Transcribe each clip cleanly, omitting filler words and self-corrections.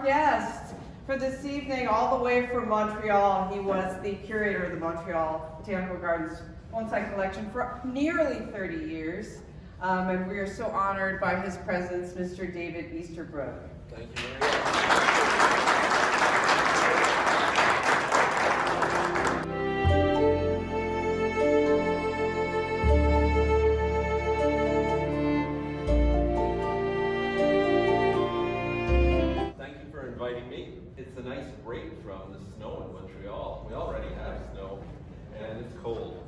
guest for this evening, all the way from Montreal. He was the curator of the Montreal Botanical Gardens bonsai collection for nearly 30 years. And we are so honored by his presence, Mr. David Easterbrook. Thank you very much. It's a nice break from the snow in Montreal. We already have snow, and it's cold.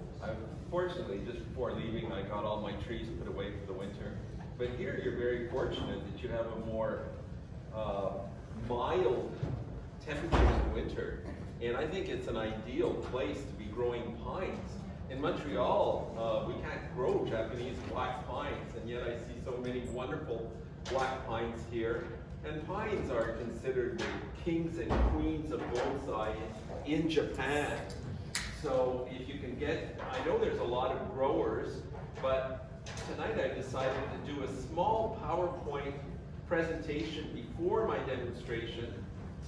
Fortunately, just before leaving, I got all my trees put away for the winter. But here, you're very fortunate that you have a more mild temperature in winter. And I think it's an ideal place to be growing pines. In Montreal, we can't grow Japanese black pines, and yet I see so many wonderful black pines here. And pines are considered the kings and queens of bonsai in Japan. So if you can get, I know there's a lot of growers, but tonight I decided to do a small PowerPoint presentation before my demonstration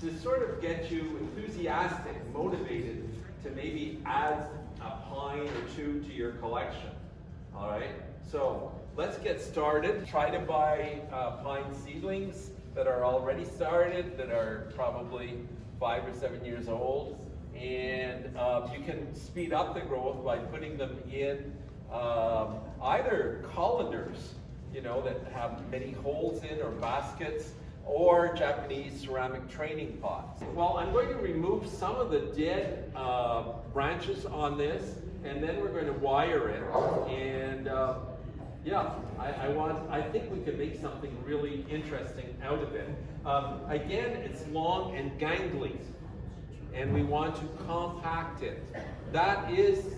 to sort of get you enthusiastic, motivated to maybe add a pine or two to your collection. All right, so let's get started. Try to buy pine seedlings that are already started, that are probably 5 or 7 years old. And you can speed up the growth by putting them in either colanders, you know, that have many holes in, or baskets, or Japanese ceramic training pots. Well, I'm going to remove some of the dead branches on this, and then we're going to wire it. And yeah, I think we can make something really interesting out of it. Again, it's long and gangly, and we want to compact it. That is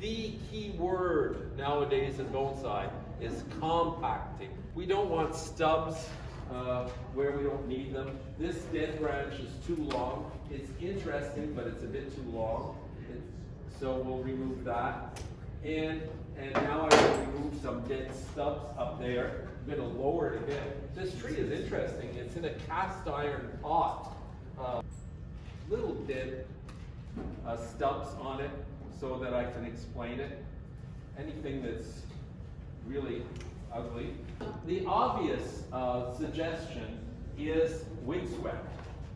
the key word nowadays in bonsai, is compacting. We don't want stubs where we don't need them. This dead branch is too long. It's interesting, but it's a bit too long. So we'll remove that. And now I will remove some dead stubs up there. I'm going to lower it a bit. This tree is interesting. It's in a cast iron pot. Little dead stubs on it so that I can explain it. Anything that's really ugly. The obvious suggestion is windswept.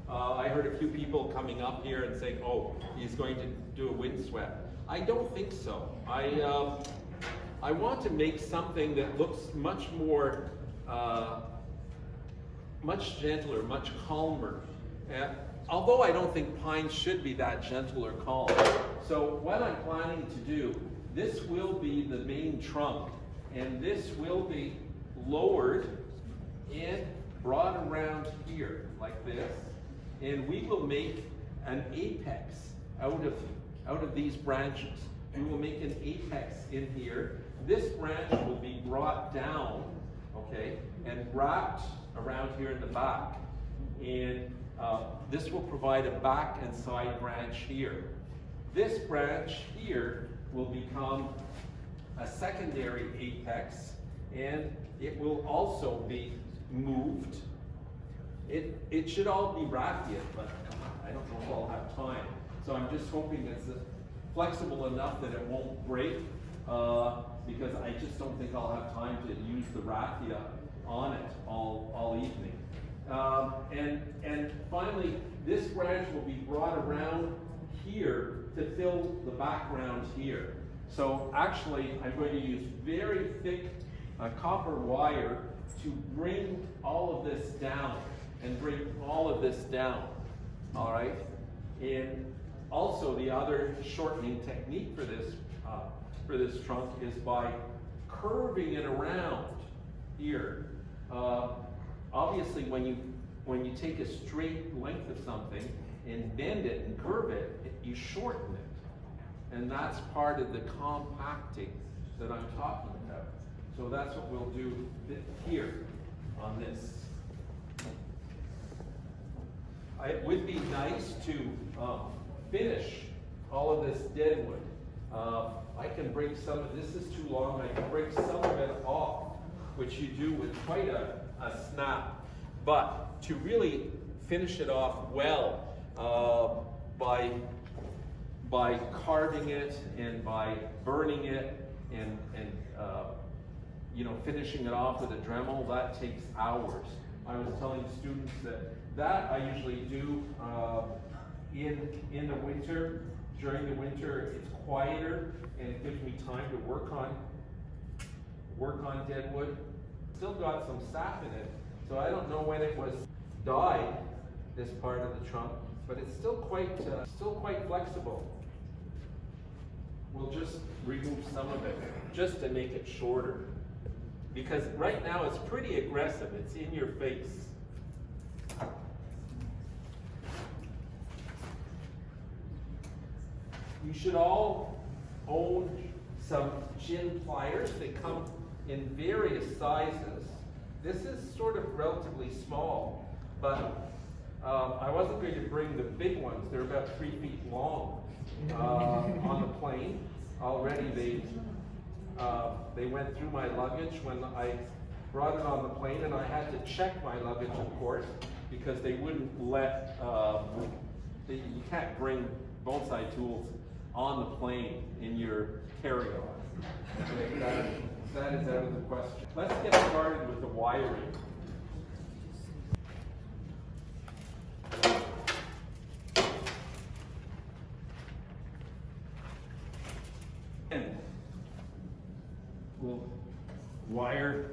I heard a few people coming up here and saying, oh, he's going to do a windswept. I don't think so. I want to make something that looks much more, much gentler, much calmer. Although I don't think pine should be that gentle or calm. So what I'm planning to do, this will be the main trunk, and this will be lowered and brought around here like this, and we will make an apex out of these branches. We will make an apex in here. This branch will be brought down, okay, and wrapped around here in the back. And this will provide a back and side branch here. This branch here will become a secondary apex, and it will also be moved. It should all be raffia, but I don't know if I'll have time. So I'm just hoping it's flexible enough that it won't break, because I just don't think I'll have time to use the raffia on it all evening. And finally, this branch will be brought around here to fill the background here. So actually, I'm going to use very thick copper wire to bring all of this down, and bring all of this down, all right? And also, the other shortening technique for this trunk is by curving it around here. Obviously, when you take a straight length of something and bend it and curve it, you shorten it. And that's part of the compacting that I'm talking about. So that's what we'll do here on this. It would be nice to finish all of this dead wood. I can break some of this. Is too long. I can break some of it off, which you do with quite a snap. But to really finish it off well by carving it and by burning it and you know, finishing it off with a Dremel, that takes hours. I was telling students that I usually do in the winter. During the winter, it's quieter and it gives me time to work on dead wood. Still got some sap in it, so I don't know when it was dyed, this part of the trunk, but it's still quite flexible. We'll just remove some of it just to make it shorter, because right now it's pretty aggressive. It's in your face. You should all own some chin pliers. They come in various sizes. This is sort of relatively small, but I wasn't going to bring the big ones. They're about 3 feet long on the plane. Already they went through my luggage when I brought it on the plane, and I had to check my luggage, of course, because they wouldn't let, you can't bring bonsai tools on the plane in your carry-on. That is out of the question. Let's get started with the wiring. And we'll wire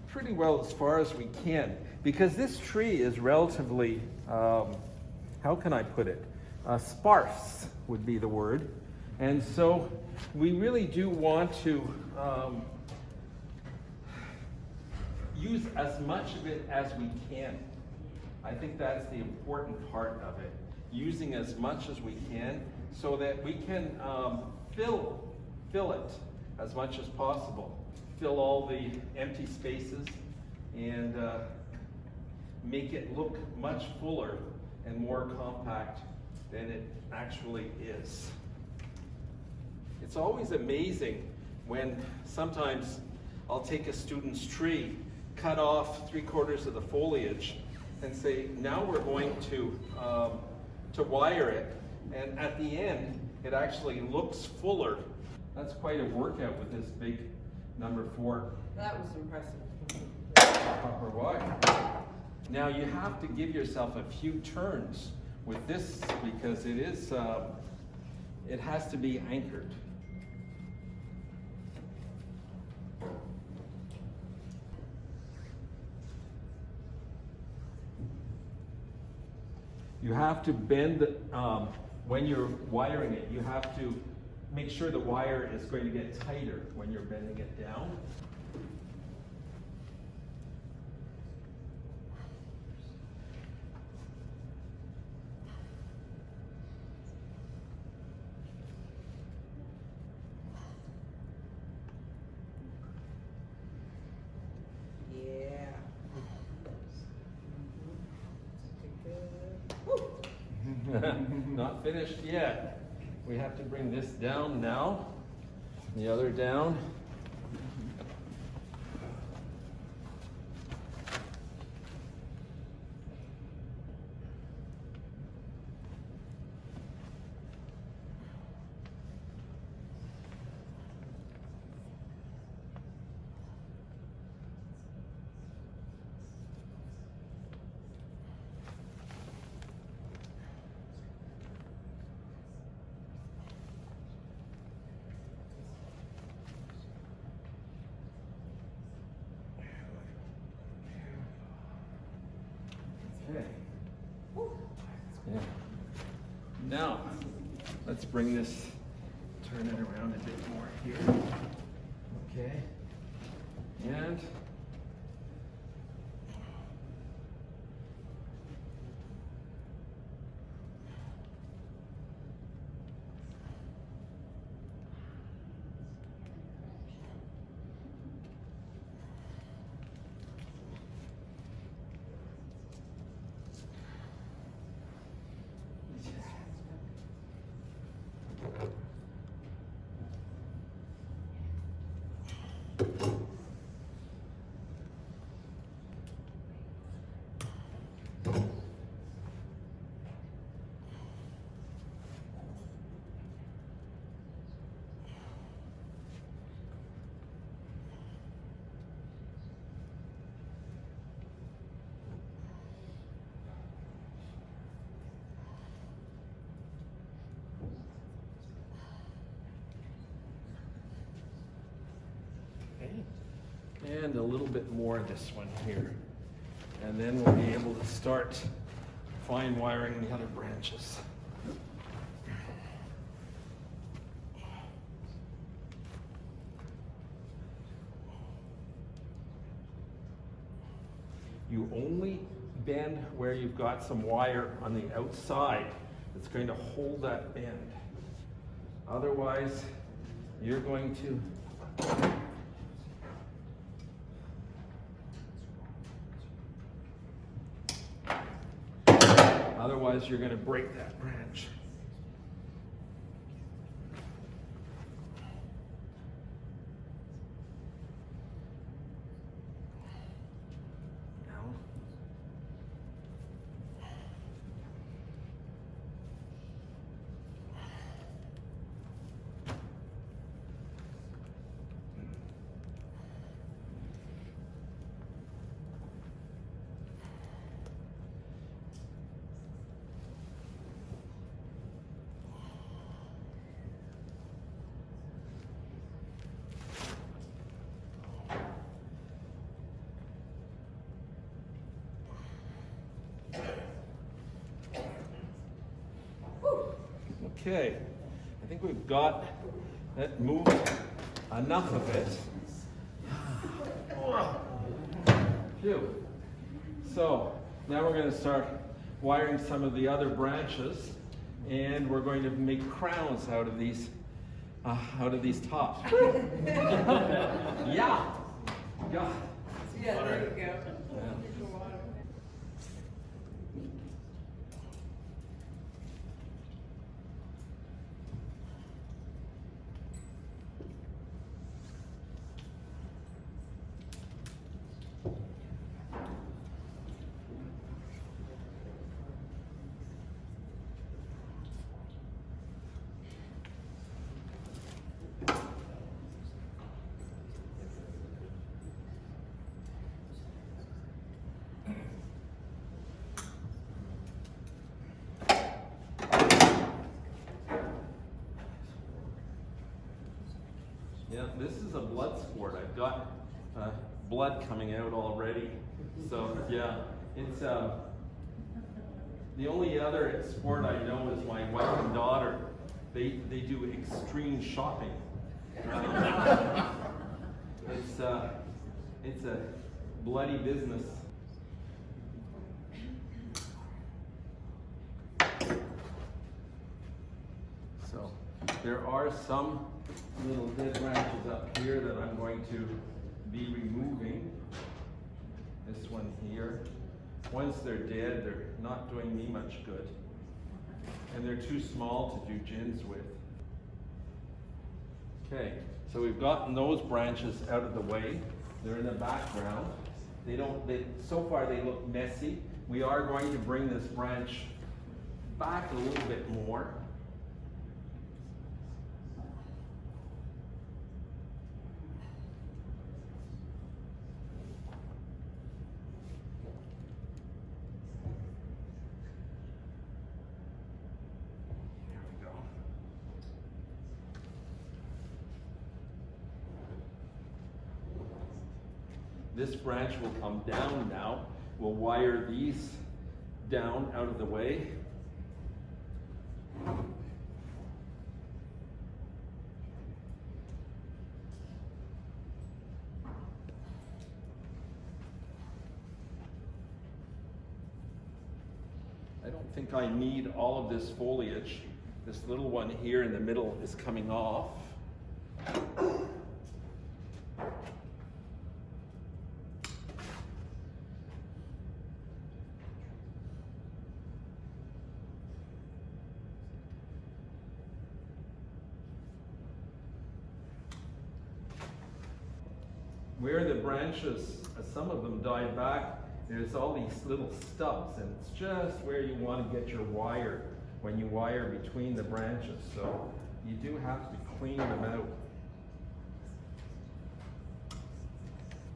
pretty well as far as we can, because this tree is relatively, how can I put it? Sparse would be the word. And so we really do want to use as much of it as we can. I think that's the important part of it. Using as much as we can so that we can fill it as much as possible. Fill all the empty spaces and make it look much fuller and more compact than it actually is. It's always amazing when sometimes I'll take a student's tree, cut off 3/4 of the foliage, and say, now we're going to wire it. And at the end, it actually looks fuller. That's quite a workout with this big number 4. That was impressive. Copper wire. Now you have to give yourself a few turns with this because it is, it has to be anchored. You have to bend, when you're wiring it, you have to make sure the wire is going to get tighter when you're bending it down. Not finished yet. We have to bring this down now. The other down. Okay. Yeah. Now, let's bring this, turn it around a bit more here. Okay. And And a little bit more of this one here. And then we'll be able to start fine wiring the other branches. You only bend where you've got some wire on the outside that's going to hold that bend. Otherwise, you're going to break that branch. Okay, I think we've got that moved enough of it. Phew. So now we're going to start wiring some of the other branches, and we're going to make crowns out of these tops. Yeah. Yeah. Yeah, there you go. Yeah. Yeah, this is a blood sport. I've got blood coming out already. So yeah, it's the only other sport I know is my wife and daughter. They do extreme shopping. It's a bloody business. So there are some little dead branches up here that I'm going to be removing. This one here. Once they're dead, they're not doing me much good. And they're too small to do gins with. Okay, so we've gotten those branches out of the way. They're in the background. So far they look messy. We are going to bring this branch back a little bit more. This branch will come down now. We'll wire these down out of the way. I don't think I need all of this foliage. This little one here in the middle is coming off. Where the branches, some of them died back, there's all these little stubs, and it's just where you want to get your wire when you wire between the branches. So you do have to clean them out.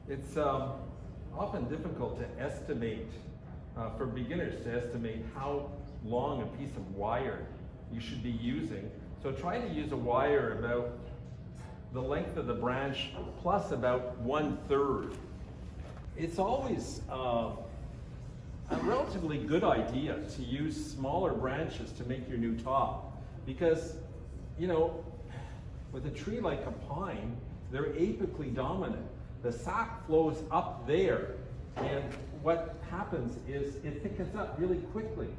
It's often difficult to estimate, for beginners to estimate how long a piece of wire you should be using. So try to use a wire about the length of the branch plus about 1/3. It's always a relatively good idea to use smaller branches to make your new top, because, you know, with a tree like a pine, they're apically dominant. The sap flows up there, and what happens is it thickens up really quickly.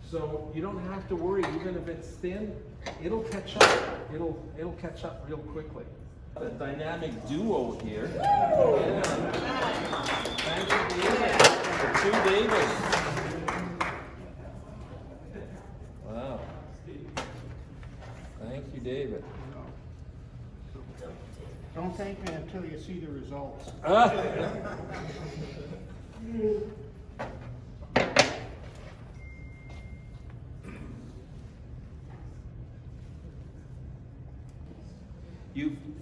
So you don't have to worry, even if it's thin, it'll catch up. It'll catch up real quickly. The dynamic duo here. Yeah. Thank you, David. The two Davids. Wow. Thank you, David. Don't thank me until you see the results.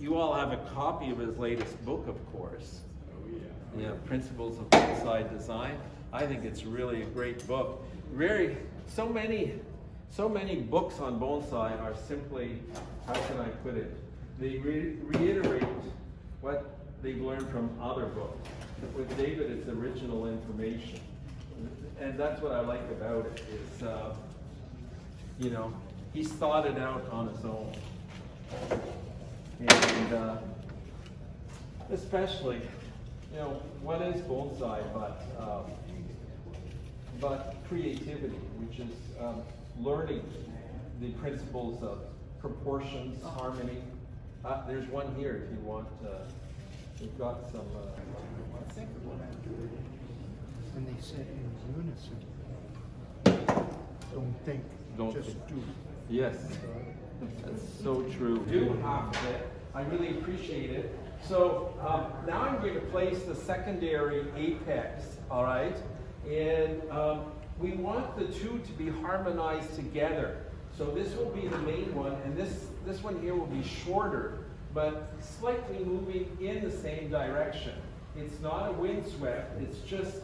You all have a copy of his latest book, of course. Oh yeah. Yeah, Principles of Bonsai Design. I think it's really a great book. So many books on bonsai are simply, how can I put it? They reiterate what they've learned from other books. With David, it's original information, and that's what I like about it. Is you know, he's thought it out on his own. And especially, you know, what is bonsai but creativity, which is learning the principles of proportions, harmony. There's one here if you want. We've got some. And they said in unison, don't think, just think. do. Yes, that's so true. Do half of it. I really appreciate it. So now I'm going to place the secondary apex, all right? And we want the two to be harmonized together. So this will be the main one, and this one here will be shorter, but slightly moving in the same direction. It's not a windswept, it's just,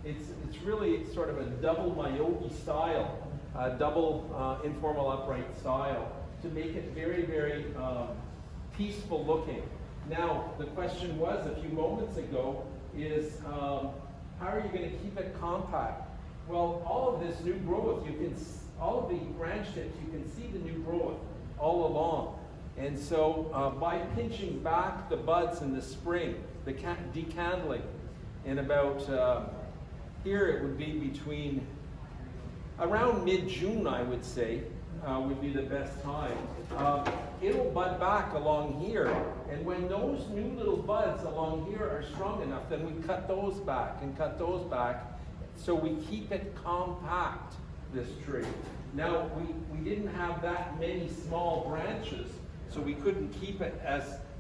it's really sort of a double Mayogi style, double informal upright style, to make it very, very peaceful looking. Now, the question was a few moments ago is, how are you going to keep it compact? Well, all of this new growth, all of the branch tips, you can see the new growth all along. And so by pinching back the buds in the spring, the decandling, in about, here it would be between, around mid-June, I would say, would be the best time. It'll bud back along here, and when those new little buds along here are strong enough, then we cut those back and cut those back, so we keep it compact, this tree. Now, we didn't have that many small branches, so we couldn't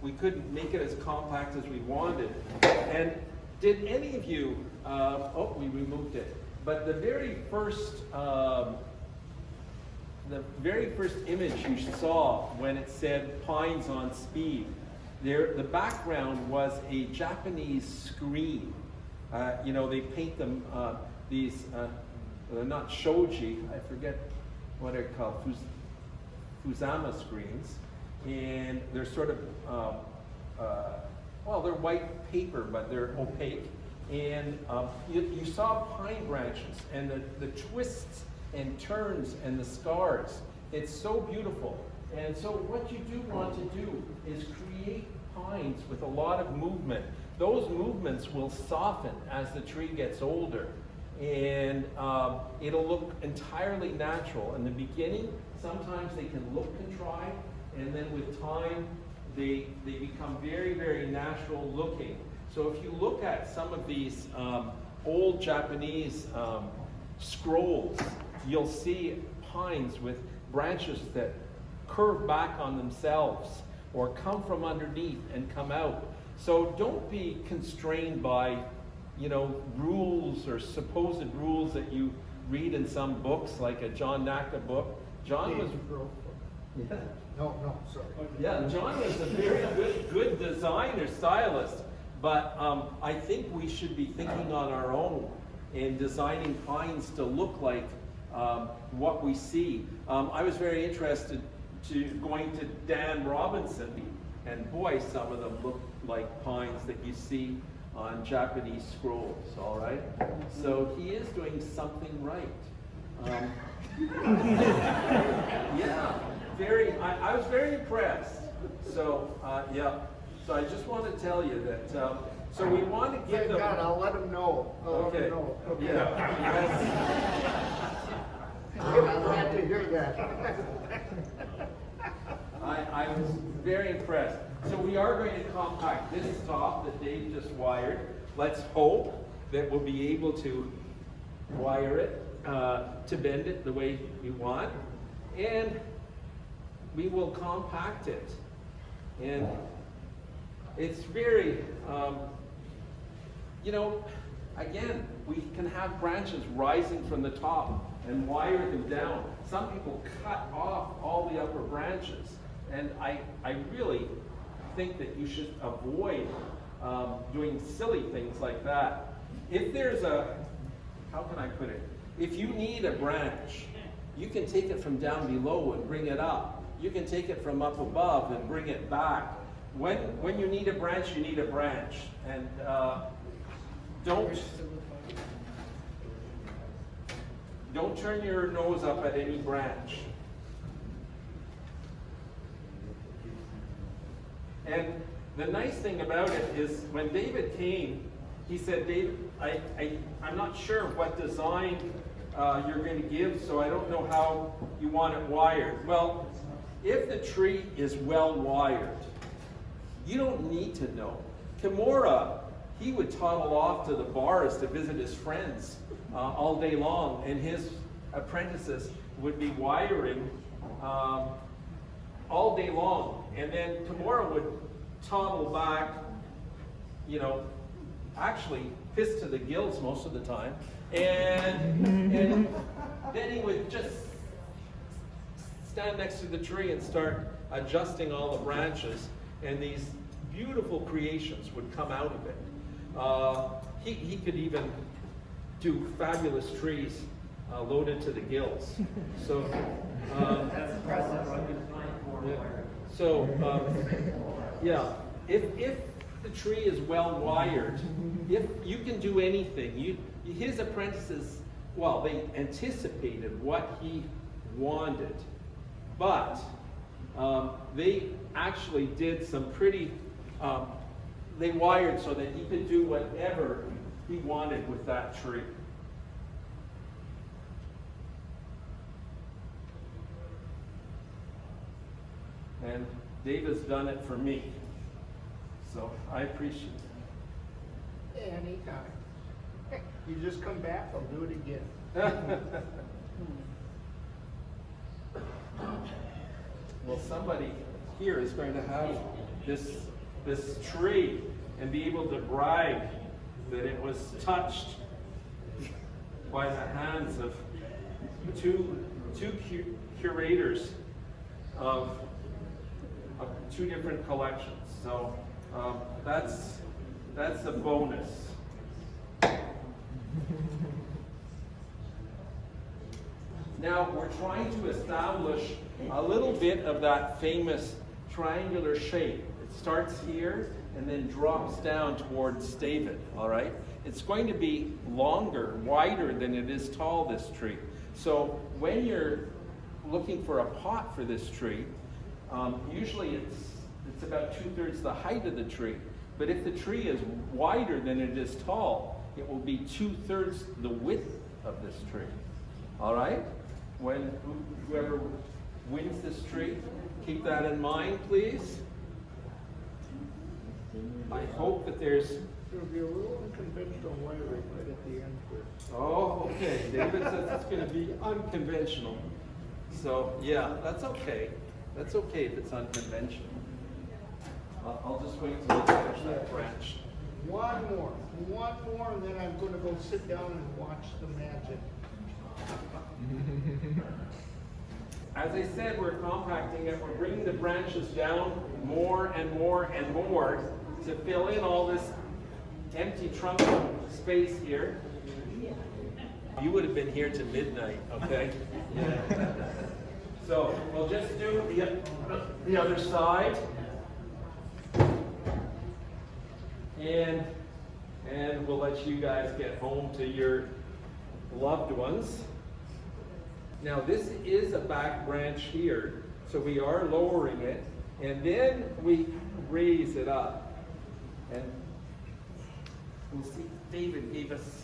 we couldn't make it as compact as we wanted. And did any of you, oh, we removed it, but the very first image you saw when it said Pines on Speed, the background was a Japanese screen. You know, they paint them, these, they're not shoji, I forget what they're called, Fusama screens. And they're sort of, well, they're white paper, but they're opaque. And you saw pine branches and the twists and turns and the scars. It's so beautiful. And so what you do want to do is create pines with a lot of movement. Those movements will soften as the tree gets older, and it'll look entirely natural. In the beginning, sometimes they can look contrived, and then with time, they become very, very natural looking. So if you look at some of these old Japanese scrolls, you'll see pines with branches that curve back on themselves or come from underneath and come out. So don't be constrained by, you know, rules or supposed rules that you read in some books, like a John Naka book. John was... Yeah. No, sorry. Yeah, John was a very good designer, stylist, but I think we should be thinking on our own in designing pines to look like what we see. I was very interested to going to Dan Robinson, and boy, some of them look like pines that you see on Japanese scrolls, all right? So he is doing something right. Yeah, I was very impressed. So, yeah, so I just want to tell you that, so we want to give Thank them... God, I'll let them know. I'll let Okay, them know. Okay. yeah. I'm glad to hear that. I was very impressed. So we are going to compact this top that Dave just wired. Let's hope that we'll be able to wire it, to bend it the way we want. And we will compact it. And it's very, you know, again, we can have branches rising from the top and wire them down. Some people cut off all the upper branches. And I really think that you should avoid doing silly things like that. If there's a, how can I put it? If you need a branch, you can take it from down below and bring it up. You can take it from up above and bring it back. When you need a branch, you need a branch. And don't turn your nose up at any branch. And the nice thing about it is when David came, he said, Dave, I'm not sure what design you're going to give, so I don't know how you want it wired. Well, if the tree is well wired, you don't need to know. Kimura, he would toddle off to the bars to visit his friends all day long, and his apprentices would be wiring all day long. And then Kimura would toddle back, you know, actually pissed to the gills most of the time. And then he would just stand next to the tree and start adjusting all the branches, and these beautiful creations would come out of it. He could even do fabulous trees loaded to the gills. So That's impressive. yeah. So yeah, if the tree is well wired, if you can do anything, his apprentices, well, they anticipated what he wanted, but they actually did some pretty, they wired so that he could do whatever he wanted with that tree. And Dave has done it for me, so I appreciate it. Anytime. You just come back, I'll do it again. Well, somebody here is going to have this tree and be able to brag that it was touched by the hands of two curators of two different collections. So that's a bonus. Now we're trying to establish a little bit of that famous triangular shape. It starts here and then drops down towards David, all right? It's going to be longer, wider than it is tall, this tree. So when you're looking for a pot for this tree, usually it's about 2/3 the height of the tree. But if the tree is wider than it is tall, it will be 2/3 the width of this tree. All right? When whoever wins this tree, keep that in mind, please. I hope that there's... There'll be a little unconventional wiring right at the end here. Oh, okay. David says it's going to be unconventional. So, yeah, that's okay. That's okay if it's unconventional. I'll just wait till I finish that branch. One more, and then I'm gonna go sit down and watch the magic. As I said, we're compacting it. We're bringing the branches down more and more and more to fill in all this empty trunk space here. You would have been here to midnight, okay? Yeah. So we'll just do the other side. And we'll let you guys get home to your loved ones. Now this is a back branch here, so we are lowering it, and then we raise it up. And we'll see, David gave us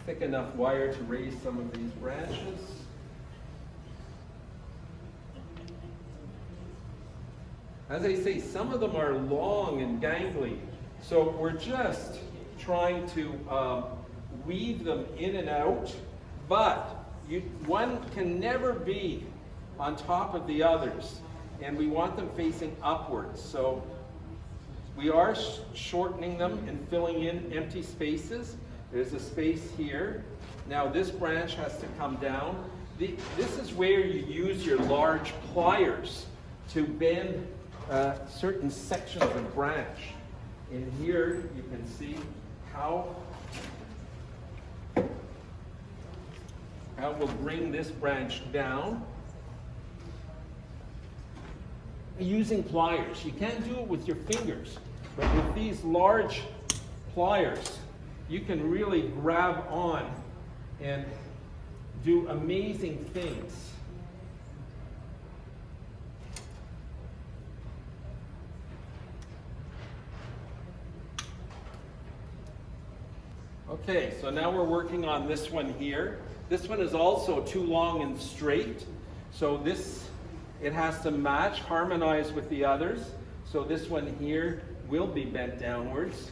thick enough wire to raise some of these branches. As I say, some of them are long and gangly, so we're just trying to weave them in and out, but one can never be on top of the others, and we want them facing upwards. So we are shortening them and filling in empty spaces. There's a space here. Now this branch has to come down. This is where you use your large pliers to bend certain sections of branch. And here you can see how we'll bring this branch down using pliers. You can't do it with your fingers, but with these large pliers, you can really grab on and do amazing things. Okay, so now we're working on this one here. This one is also too long and straight, so it has to match, harmonize with the others. So this one here will be bent downwards.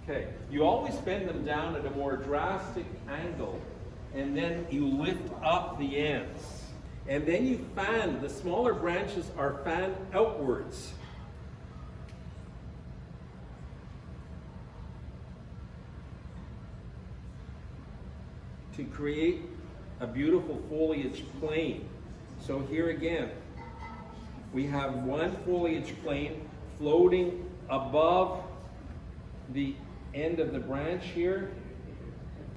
Okay, you always bend them down at a more drastic angle, and then you lift up the ends. And then you fan, the smaller branches are fanned outwards. To create a beautiful foliage plane. So here again, we have one foliage plane floating above the end of the branch here.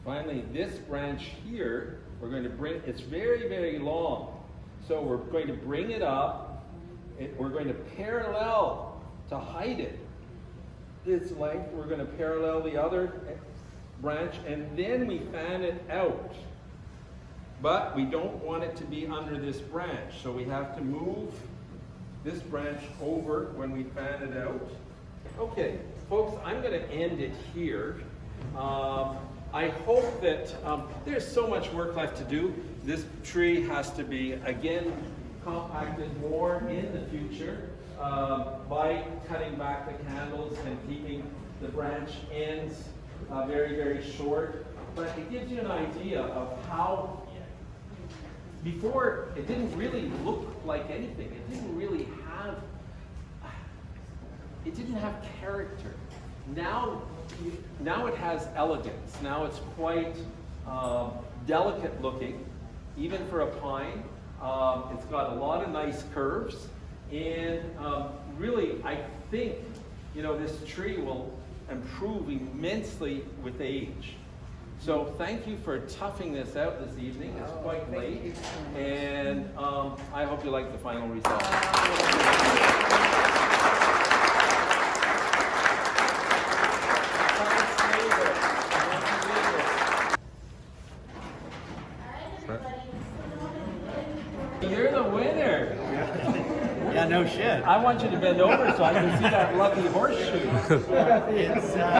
Finally, this branch here, we're going to bring, it's very, very long. So we're going to bring it up, we're going to parallel to hide it. Its length, we're going to parallel the other branch, and then we fan it out. But we don't want it to be under this branch, so we have to move this branch over when we fan it out. Okay, folks, I'm going to end it here. I hope that there's so much work left to do. This tree has to be, again, compacted more in the future by cutting back the candles and keeping the branch ends very, very short. But it gives you an idea of how, before, it didn't really look like anything. It didn't really have, it didn't have character. Now it has elegance. Now it's quite delicate looking, even for a pine. It's got a lot of nice curves, and really, I think, this tree will improve immensely with age. So thank you for toughing this out this evening. It's quite late, and I hope you like the final result. You're the winner. Yeah, no shit. I want you to bend over so I can see that lucky horseshoe. It's